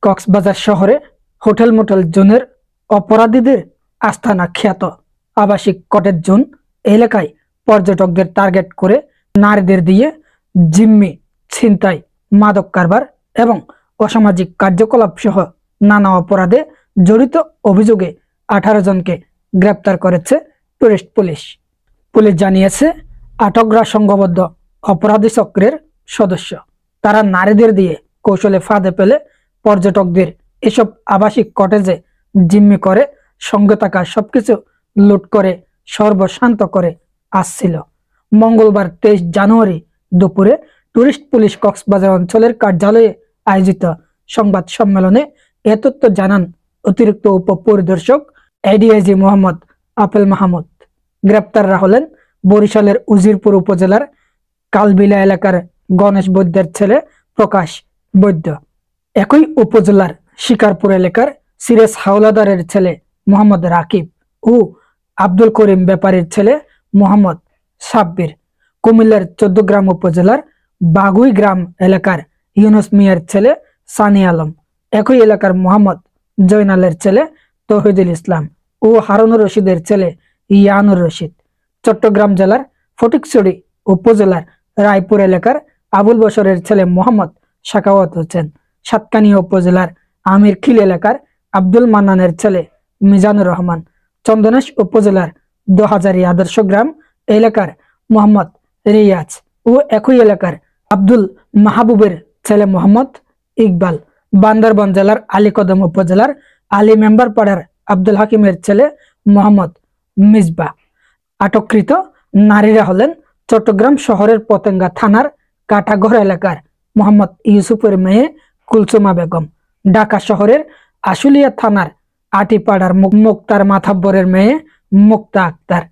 কক্সবাজার শহরে hotel motel জোনের অপরাধীদের আস্তানা খ্যাত আবাসিক কটেজ জোন এলাকায় পর্যটকদের টার্গেট করে নারীদের দিয়ে জিম্মি, ছিনতাই, মাদক কারবার এবং অসামাজিক কার্যকলাপ সহ নানা অপরাধে জড়িত অভিযোগে 18 জনকে গ্রেপ্তার করেছে টুরিস্ট পুলিশ। পুলিশ জানিয়েছে, আটকরা সংঘবদ্ধ অপরাধী চক্রের সদস্য। তারা নারীদের দিয়ে কৌশলে ফাঁদে পেলে পর্যটকদের এসব আবাসিক কটেজে জিম্মি করে সঙ্গে থাকা সবকিছু লুট করে সর্বশান্ত করে আসছিল। মঙ্গলবার 23 জানুয়ারি দুপুরে টুরিস্ট পুলিশ কক্সবাজার অঞ্চলের কার্যালয়ে আয়োজিত সংবাদ সম্মেলনে এ তথ্য জানান অতিরিক্ত উপপরিদর্শক এডিআইজি মোহাম্মদ আপেল মাহমুদ। গ্রেপ্তাররা হলেন বরিশালের উজিরপুর উপজেলার কালবিলা এলাকার গণেশ বৈদ্যের ছেলে প্রকাশ বৈদ্য, একই উপজেলার শিকারপুর এলাকার সিরাজ হাওলাদারের ছেলে মোহাম্মদ রাকিব ও আব্দুল করিম ব্যাপারীর ছেলে মোহাম্মদ সাব্বির, কুমিল্লার 14 গ্রাম উপজেলার বাগুই গ্রাম এলাকার ইউনুস মিয়ার ছেলে সানি আলম, একই এলাকার মোহাম্মদ জয়নালের ছেলে তৌহিদুল ইসলাম ও হারুনুর রশিদের ছেলে ইয়ানুর রশিদ, চট্টগ্রাম জেলার ফটিকছড়ি উপজেলার রায়পুর এলাকার আবুল বশরের ছেলে মোহাম্মদ সাখাওয়াত হোসেন, সাতকানিয়া উপজেলার আমিরখিল এলাকার আব্দুল মান্নানের ছেলে মিজানুর রহমান, চন্দনেশ উপজেলার 2000 আদর্শ গ্রাম এলাকার মোহাম্মদ রিয়াজ ও একই এলাকার আব্দুল মাহবুবের ছেলে মোহাম্মদ ইকবাল, বান্দরবান জেলার আলীকদম উপজেলার আলী মেম্বার পাড়ার আব্দুল হাকিমের ছেলে মোহাম্মদ মিসবা। আটককৃত নারীরা হলেন চট্টগ্রাম শহরের পতেঙ্গা থানার কাটাঘর এলাকার মোহাম্মদ ইউসুফের মেয়ে কুলসুমা বেগম, ঢাকা শহরের আশুলিয়া থানার আটিপাড়ার মুক্তার মাথাব্বরের মেয়ে মুক্তা আক্তার,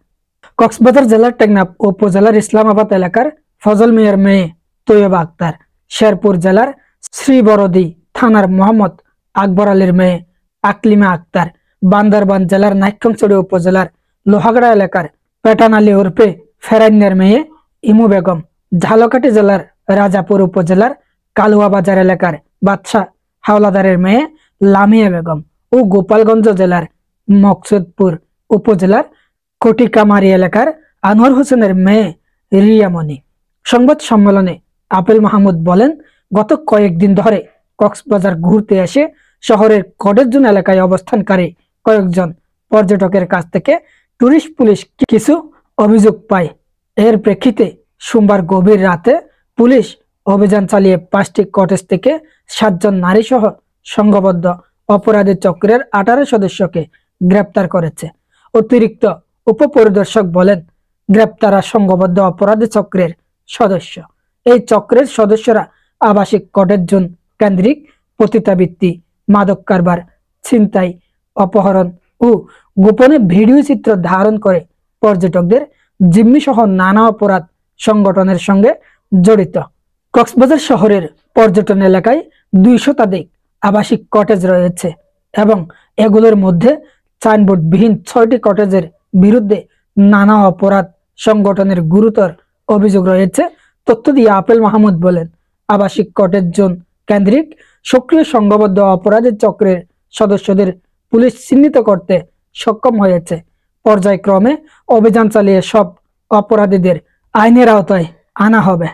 কক্সবাজার জেলার টেকনাফ উপজেলার ইসলামাবাদ এলাকার ফজল মিয়ার মেয়ে তৈয়বা আক্তার, শেরপুর জেলার শ্রীবরদী থানার মোহাম্মদ আকবর আলীর মেয়ে আকলিমা আক্তার, বান্দরবান জেলার নাইক্ষ্যংছড়ি উপজেলার লোহাগড়া এলাকার পেটান আলী ওরফে ফেরাইনের মেয়ে ইমু বেগম, ঝালকাঠি জেলার রাজাপুর উপজেলার কালুয়া বাজার এলাকার বাদশাহ হাওলাদারের মেয়ে লামিয়া বেগম ও গোপালগঞ্জ জেলার মকসুদপুর উপজেলার কটিকামারি এলাকার আনোয়ার হোসেনের মেয়ে রিয়ামণি। সংবাদ সম্মেলনে আপেল মাহমুদ বলেন, গত কয়েকদিন ধরে কক্সবাজার ঘুরতে এসে শহরের কটেজ জোন এলাকায় অবস্থানকারী কয়েকজন পর্যটকের কাছ থেকে টুরিস্ট পুলিশ কিছু অভিযোগ পায়। এর প্রেক্ষিতে সোমবার গভীর রাতে পুলিশ অভিযান চালিয়ে 5টি কটেজ থেকে 7 জন নারী সহ সংঘবদ্ধ অপরাধী চক্রের 18 সদস্যকে গ্রেপ্তার করেছে। অতিরিক্ত উপপরিদর্শক বলেন, গ্রেপ্তাররা সংঘবদ্ধ অপরাধী চক্রের সদস্য। এই চক্রের সদস্যরা আবাসিক কটেজ জোন কেন্দ্রিক পতিতাবৃত্তি, মাদক কারবার, ছিনতাই, অপহরণ ও গোপনে ভিডিও চিত্র ধারণ করে পর্যটকদের জিম্মি সহ নানা অপরাধ সংগঠনের সঙ্গে জড়িত। কক্সবাজার শহরের পর্যটন এলাকায় 200 শতাধিক আবাসিক কটেজ রয়েছে এবং এগুলোর মধ্যে সাইনবোর্ডবিহীন 6টি কটেজের বিরুদ্ধে নানা অপরাধ সংগঠনের গুরুতর অভিযোগ রয়েছে। তথ্য দিয়ে আপেল মাহমুদ বলেন, আবাসিক কটেজ জোন কেন্দ্রিক সক্রিয় সংঘবদ্ধ অপরাধী চক্রের সদস্যদের পুলিশ চিহ্নিত করতে সক্ষম হয়েছে। পর্যায়ক্রমে অভিযান চালিয়ে সব অপরাধীদের আইনের আওতায় আনা হবে।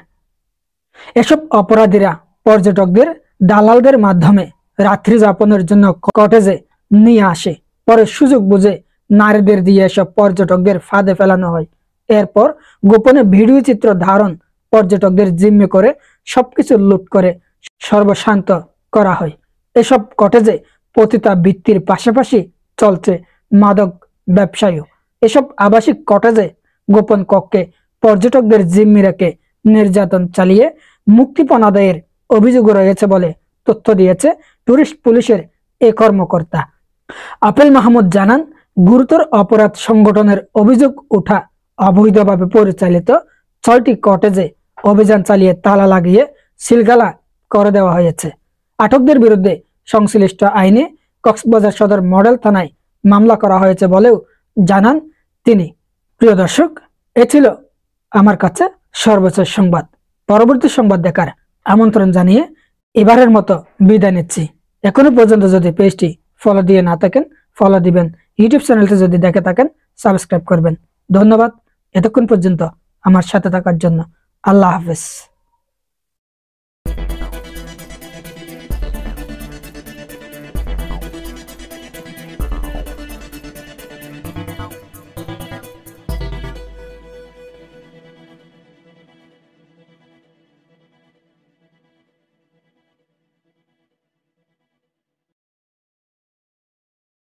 এসব অপরাধীরা পর্যটকদের দালালদের মাধ্যমে রাত্রি যাপনের জন্য কটেজে নিয়ে আসে, পরে সুযোগ বুঝে নারীদের দিয়ে এসব পর্যটকদের ফাঁদে ফেলানো হয়। এরপর গোপনে ভিডিও চিত্র ধারণ পর্যটকদের জিম্মি করে সবকিছু লুট করে সর্বশান্ত করা হয়। এসব কটেজে পতিতাবৃত্তির পাশাপাশি চলছে মাদক ব্যবসায়ও। এসব আবাসিক কটেজে গোপন কক্ষে পর্যটকদের জিম্মি রেখে নির্যাতন চালিয়ে মুক্তিপণ আদায়ের অভিযোগ রয়েছে বলে তথ্য দিয়েছে টুরিস্ট পুলিশের এই কর্মকর্তা। আপেল মাহমুদ জানান, গুরুতর অপরাধ সংগঠনের অভিযোগ ওঠা অবৈধভাবে পরিচালিত 6টি কটেজে অভিযান চালিয়ে তালা লাগিয়ে সিলগালা করে দেওয়া হয়েছে। আটকদের বিরুদ্ধে সংশ্লিষ্ট আইনে কক্সবাজার সদর মডেল থানায় মামলা করা হয়েছে বলেও জানান তিনি। প্রিয় দর্শক, এ ছিল আমার কাছে সর্বোচ্চ সংবাদ। পরবর্তী সংবাদ দেখার আমন্ত্রণ জানিয়ে এবারের মতো বিদায় নিচ্ছি। এখনো পর্যন্ত যদি পেজটি ফলো দিয়ে না থাকেন ফলো দিবেন, ইউটিউব চ্যানেলটি যদি দেখে থাকেন সাবস্ক্রাইব করবেন। ধন্যবাদ এতক্ষণ পর্যন্ত আমার সাথে থাকার জন্য। আল্লাহ হাফেজ।